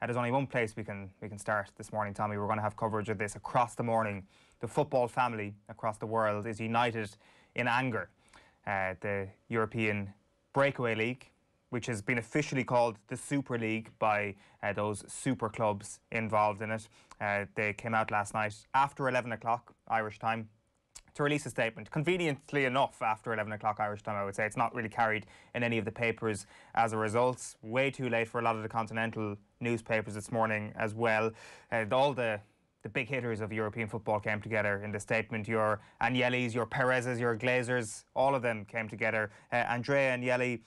There's only one place we can start this morning, Tommy. We're going to have coverage of this across the morning. The football family across the world is united in anger. The European Breakaway League, which has been officially called the Super League by those super clubs involved in it. They came out last night after 11 o'clock Irish time to release a statement. Conveniently enough, after 11 o'clock Irish time, I would say. It's not really carried in any of the papers as a result. Way too late for a lot of the continental newspapers this morning as well. All the big hitters of European football came together in the statement. Your Agnellis, your Perez's, your Glazers, all of them came together. Andrea Agnelli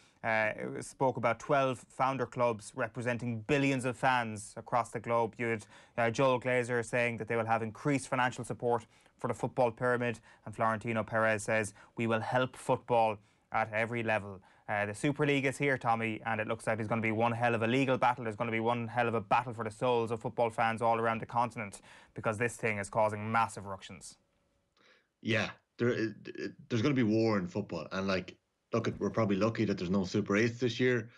spoke about 12 founder clubs representing billions of fans across the globe. You had Joel Glazer saying that they will have increased financial support for the football pyramid, and Florentino Perez says we will help football at every level. The Super League is here, Tommy, and it looks like there's going to be one hell of a legal battle. There's going to be one hell of a battle for the souls of football fans all around the continent, because this thing is causing massive ructions. Yeah, there's going to be war in football, and like, look, we're probably lucky that there's no Super 8s this year,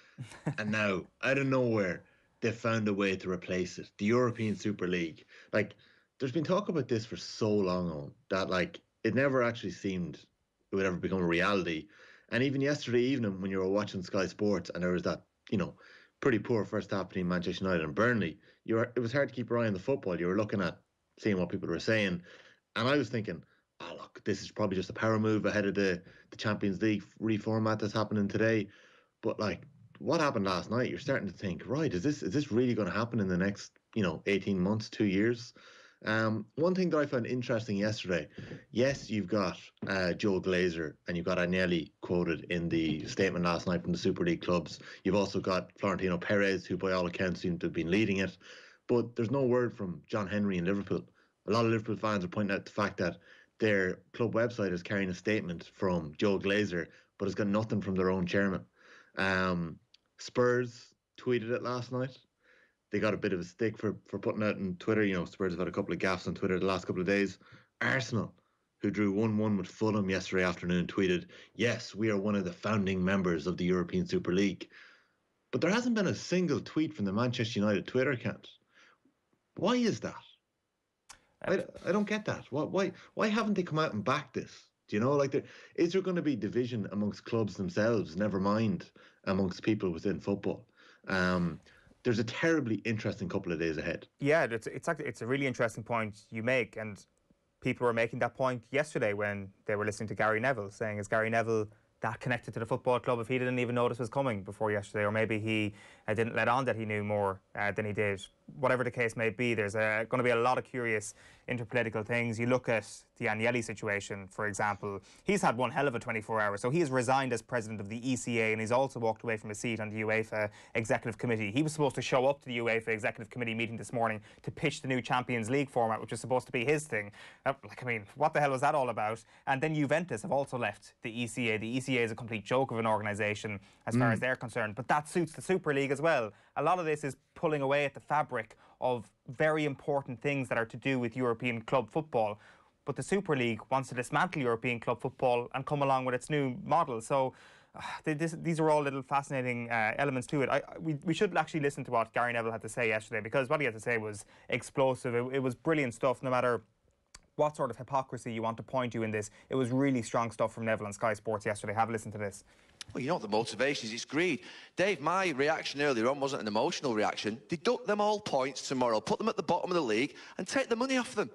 and now, out of nowhere, they've found a way to replace it. The European Super League. Like, there's been talk about this for so long that, like, it never actually seemed it would ever become a reality. And even yesterday evening, when you were watching Sky Sports and there was that, pretty poor first half between Manchester United and Burnley, it was hard to keep your eye on the football. You were looking at seeing what people were saying. And I was thinking, oh, look, this is probably just a power move ahead of the Champions League reformat that's happening today. But, like, what happened last night, you're starting to think, right, is this really going to happen in the next, 18 months, 2 years? One thing that I found interesting yesterday, yes, you've got Joe Glazer and you've got Agnelli quoted in the statement last night from the Super League clubs. You've also got Florentino Perez, who by all accounts seem to have been leading it. But there's no word from John Henry in Liverpool. A lot of Liverpool fans are pointing out the fact that their club website is carrying a statement from Joe Glazer, but it's got nothing from their own chairman. Spurs tweeted it last night. They got a bit of a stick for putting out on Twitter. Spurs have had a couple of gaffes on Twitter the last couple of days. Arsenal, who drew 1-1 with Fulham yesterday afternoon, tweeted, yes, we are one of the founding members of the European Super League. But there hasn't been a single tweet from the Manchester United Twitter account. Why is that? I don't get that. Why haven't they come out and backed this? Do you know, is there going to be division amongst clubs themselves, never mind amongst people within football? There's a terribly interesting couple of days ahead. Yeah, it's a really interesting point you make, and people were making that point yesterday when they were listening to Gary Neville, saying, is Gary Neville that connected to the football club if he didn't even know this was coming before yesterday, or maybe he didn't let on that he knew more than he did. Whatever the case may be, there's going to be a lot of curious interpolitical things. You look at the Agnelli situation, for example. He's had one hell of a 24 hours. So he has resigned as president of the ECA, and he's also walked away from a seat on the UEFA Executive Committee. He was supposed to show up to the UEFA Executive Committee meeting this morning to pitch the new Champions League format, which was supposed to be his thing. What the hell was that all about? And then Juventus have also left the ECA. The ECA is a complete joke of an organisation as far as they're concerned, but that suits the Super League as well. A lot of this is pulling away at the fabric of very important things that are to do with European club football. But the Super League wants to dismantle European club football and come along with its new model. So these are all little fascinating elements to it. We should actually listen to what Gary Neville had to say yesterday, because what he had to say was explosive. It was brilliant stuff, no matter what sort of hypocrisy you want to point to in this. It was really strong stuff from Neville on Sky Sports yesterday. Have a listen to this. Well, you know what the motivation is, it's greed. Dave, my reaction earlier on wasn't an emotional reaction. Deduct them all points tomorrow, put them at the bottom of the league and take the money off them.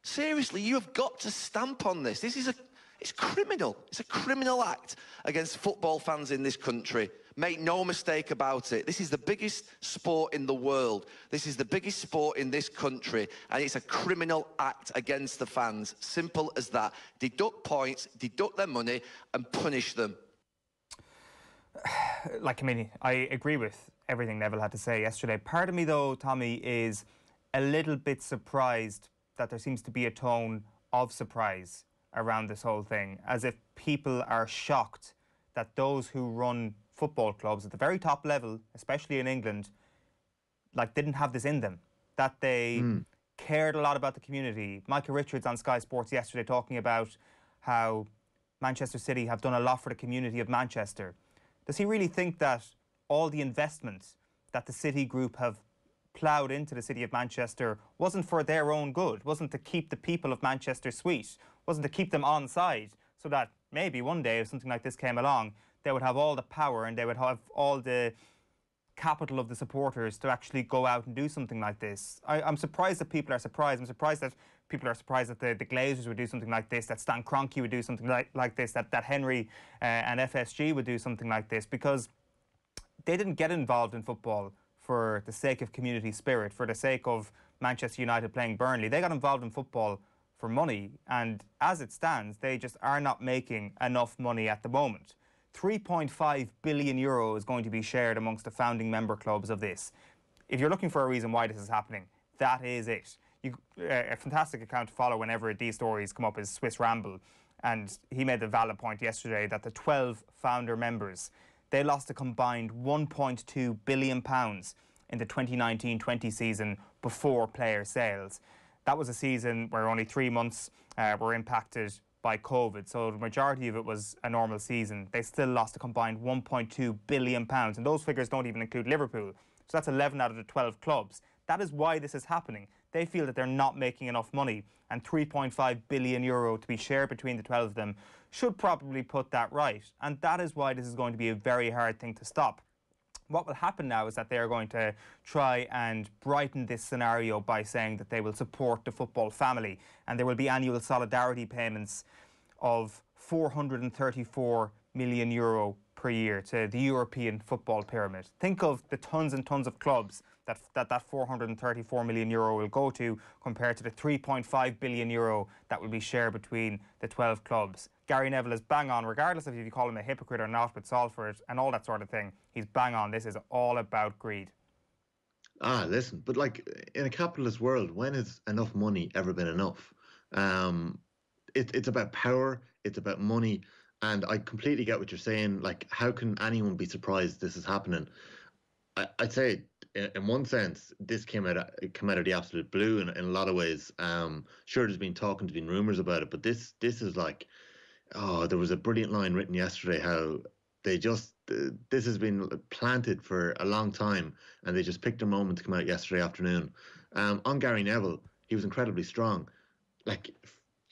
Seriously, you have got to stamp on this. It's criminal. It's a criminal act against football fans in this country. Make no mistake about it. This is the biggest sport in the world. This is the biggest sport in this country, and it's a criminal act against the fans. Simple as that. Deduct points, deduct their money, and punish them. I agree with everything Neville had to say yesterday. Part of me, though, Tommy, is a little bit surprised that there seems to be a tone of surprise around this whole thing, as if people are shocked that those who run football clubs at the very top level, especially in England, didn't have this in them, that they cared a lot about the community. Michael Richards on Sky Sports yesterday talking about how Manchester City have done a lot for the community of Manchester. Does he really think that all the investment that the City Group have ploughed into the city of Manchester wasn't for their own good, wasn't to keep the people of Manchester sweet, wasn't to keep them on side, so that maybe one day if something like this came along, they would have all the power and they would have all the capital of the supporters to actually go out and do something like this. I'm surprised that people are surprised. I'm surprised that people are surprised that the Glazers would do something like this, that Stan Kroenke would do something like this, that Henry and FSG would do something like this, because they didn't get involved in football for the sake of community spirit, for the sake of Manchester United playing Burnley. They got involved in football for money, and as it stands, they just are not making enough money at the moment. 3.5 billion euro is going to be shared amongst the founding member clubs of this. If you're looking for a reason why this is happening, that is it. A fantastic account to follow whenever these stories come up is Swiss Ramble, and he made the valid point yesterday that the 12 founder members, they lost a combined £1.2 billion in the 2019-20 season before player sales. That was a season where only 3 months were impacted by COVID, so the majority of it was a normal season. They still lost a combined £1.2 billion, and those figures don't even include Liverpool. So that's 11 out of the 12 clubs. That is why this is happening. They feel that they're not making enough money, and 3.5 billion euro to be shared between the 12 of them should probably put that right. And that is why this is going to be a very hard thing to stop. What will happen now is that they are going to try and brighten this scenario by saying that they will support the football family, and there will be annual solidarity payments of 434 million euro per year to the European football pyramid. Think of the tons and tons of clubs that 434 million euro will go to, compared to the 3.5 billion euro that will be shared between the 12 clubs. Gary Neville is bang on, regardless of if you call him a hypocrite or not with Salford and all that sort of thing. He's bang on. This is all about greed. Listen, but like in a capitalist world, when has enough money ever been enough? It's about power, it's about money, and I completely get what you're saying. Like, how can anyone be surprised this is happening? I'd say, in one sense, this came out of the absolute blue in a lot of ways. Sure, there's been rumours about it, but this is like, there was a brilliant line written yesterday how they just this has been planted for a long time, and they just picked a moment to come out yesterday afternoon. On Gary Neville, he was incredibly strong. Like,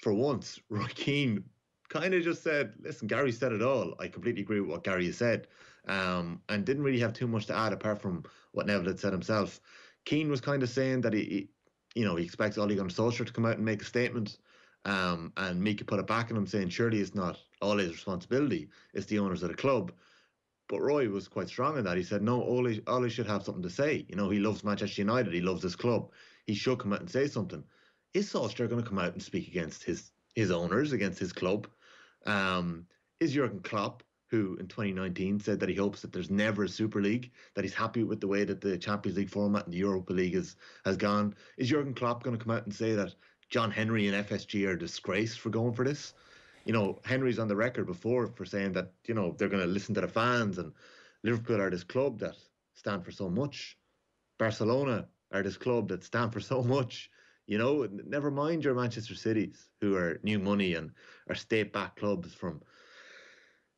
for once, Roy Keane kind of just said, listen, Gary said it all. I completely agree with what Gary has said, and didn't really have too much to add apart from what Neville had said himself. Keane was kind of saying that he expects Ole Gunnar Solskjaer to come out and make a statement, and Mika put it back on him, saying surely it's not all his responsibility, it's the owners of the club. But Roy was quite strong in that. He said, no, Ole should have something to say. He loves Manchester United, he loves his club. He should come out and say something. Is Solskjaer going to come out and speak against his owners, against his club? Is Jurgen Klopp, who in 2019 said that he hopes that there's never a Super League, that he's happy with the way that the Champions League format and the Europa League has gone, is Jurgen Klopp going to come out and say that John Henry and FSG are a disgrace for going for this? Henry's on the record before for saying that, they're going to listen to the fans, and Liverpool are this club that stand for so much. Barcelona are this club that stand for so much. Never mind your Manchester Cities, who are new money and are state-backed clubs from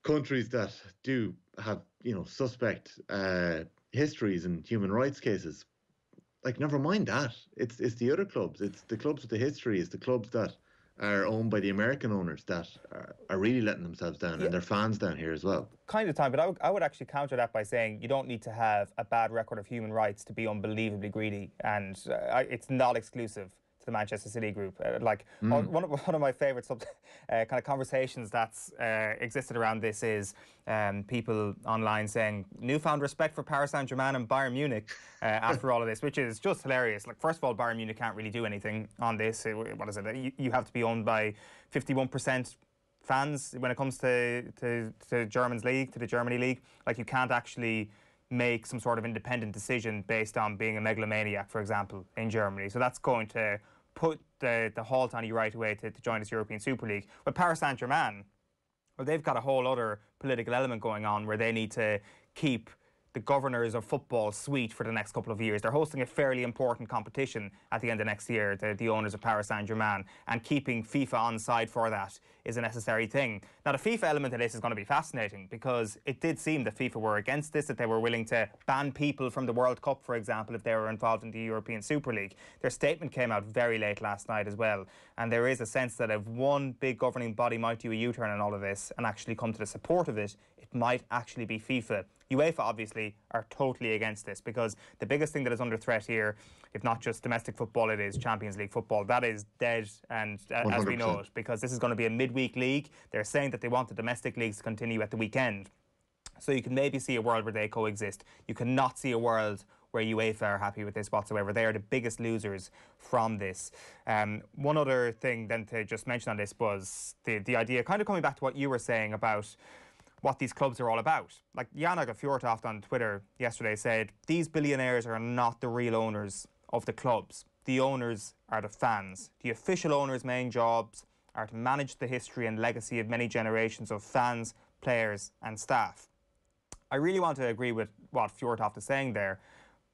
countries that do have, suspect histories and human rights cases. Like, never mind that. It's the other clubs. It's the clubs with the history. It's the clubs that are owned by the American owners that are really letting themselves down, and their fans down here as well. Kind of time, but I would actually counter that by saying you don't need to have a bad record of human rights to be unbelievably greedy, and it's not exclusive to the Manchester City group. One of my favourite kind of conversations that's existed around this is people online saying newfound respect for Paris Saint-Germain and Bayern Munich after all of this, which is just hilarious. Like, first of all, Bayern Munich can't really do anything on this. What is it? You have to be owned by 51% fans when it comes to Germany's league, to the Germany league. Like, you can't actually make some sort of independent decision based on being a megalomaniac, for example, in Germany. So that's going to put the halt on you right away to join this European Super League. But Paris Saint-Germain, well, they've got a whole other political element going on where they need to keep the governors of football suite for the next couple of years. They're hosting a fairly important competition at the end of next year, the owners of Paris Saint-Germain, and keeping FIFA on side for that is a necessary thing. Now, the FIFA element of this is going to be fascinating because it did seem that FIFA were against this, that they were willing to ban people from the World Cup, for example, if they were involved in the European Super League. Their statement came out very late last night as well, and there is a sense that if one big governing body might do a U-turn on all of this and actually come to the support of it, it might actually be FIFA. UEFA, obviously, are totally against this because the biggest thing that is under threat here, if not just domestic football, it is Champions League football. That is dead, and as we know it, because this is going to be a midweek league. They're saying that they want the domestic leagues to continue at the weekend. So you can maybe see a world where they coexist. You cannot see a world where UEFA are happy with this whatsoever. They are the biggest losers from this. One other thing then to just mention on this was the idea, kind of coming back to what you were saying about what these clubs are all about. Like Yannick Fjortoft on Twitter yesterday said, these billionaires are not the real owners of the clubs. The owners are the fans. The official owners' main jobs are to manage the history and legacy of many generations of fans, players and staff. I really want to agree with what Fjortoft is saying there,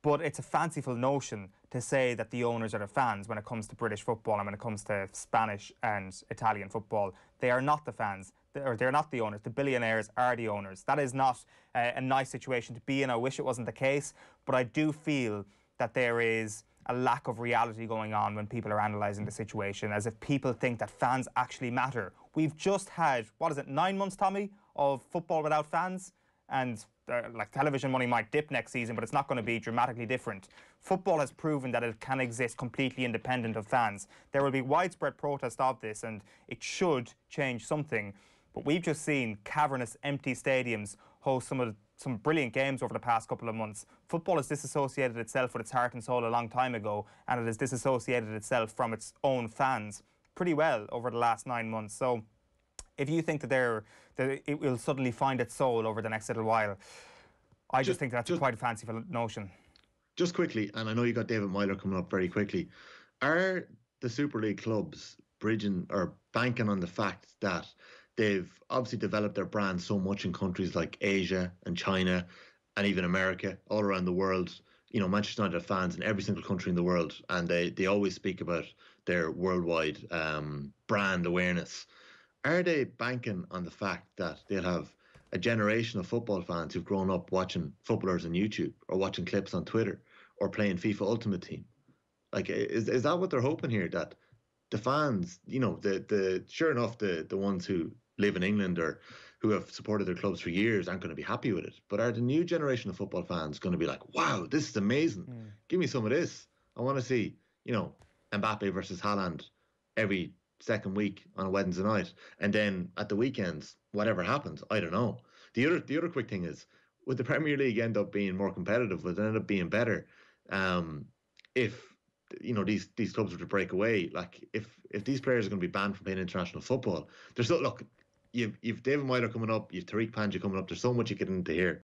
but it's a fanciful notion to say that the owners are the fans when it comes to British football and when it comes to Spanish and Italian football. They are not the fans, or they're not the owners. The billionaires are the owners. That is not a nice situation to be in. I wish it wasn't the case, but I do feel that there is a lack of reality going on when people are analysing the situation, as if people think that fans actually matter. We've just had, 9 months, Tommy, of football without fans? And like television money might dip next season, but it's not going to be dramatically different. Football has proven that it can exist completely independent of fans. There will be widespread protest of this, and it should change something. But we've just seen cavernous, empty stadiums host some brilliant games over the past couple of months. Football has disassociated itself with its heart and soul a long time ago, and it has disassociated itself from its own fans pretty well over the last 9 months. So if you think that it will suddenly find its soul over the next little while, I just think that's quite a fanciful notion. Just quickly, and I know you got David Myler coming up very quickly, are the Super League clubs bridging or banking on the fact that they've obviously developed their brand so much in countries like Asia and China and even America, all around the world? You know, Manchester United have fans in every single country in the world, and they always speak about their worldwide brand awareness. Are they banking on the fact that they'll have a generation of football fans who've grown up watching footballers on YouTube or watching clips on Twitter or playing FIFA Ultimate Team? Like, is that what they're hoping here? That the fans, you know, sure enough, the ones who live in England or who have supported their clubs for years aren't going to be happy with it. But are the new generation of football fans going to be like, wow, this is amazing. Give me some of this. I want to see, you know, Mbappe versus Haaland every second week on a Wednesday night, and then at the weekends, whatever happens, I don't know. The other quick thing is, would the Premier League end up being more competitive? Would it end up being better if, you know, these clubs were to break away? Like, if these players are going to be banned from playing international football, there's so, look, you've David Myler coming up, you've Tariq Panja coming up. There's so much you get into here.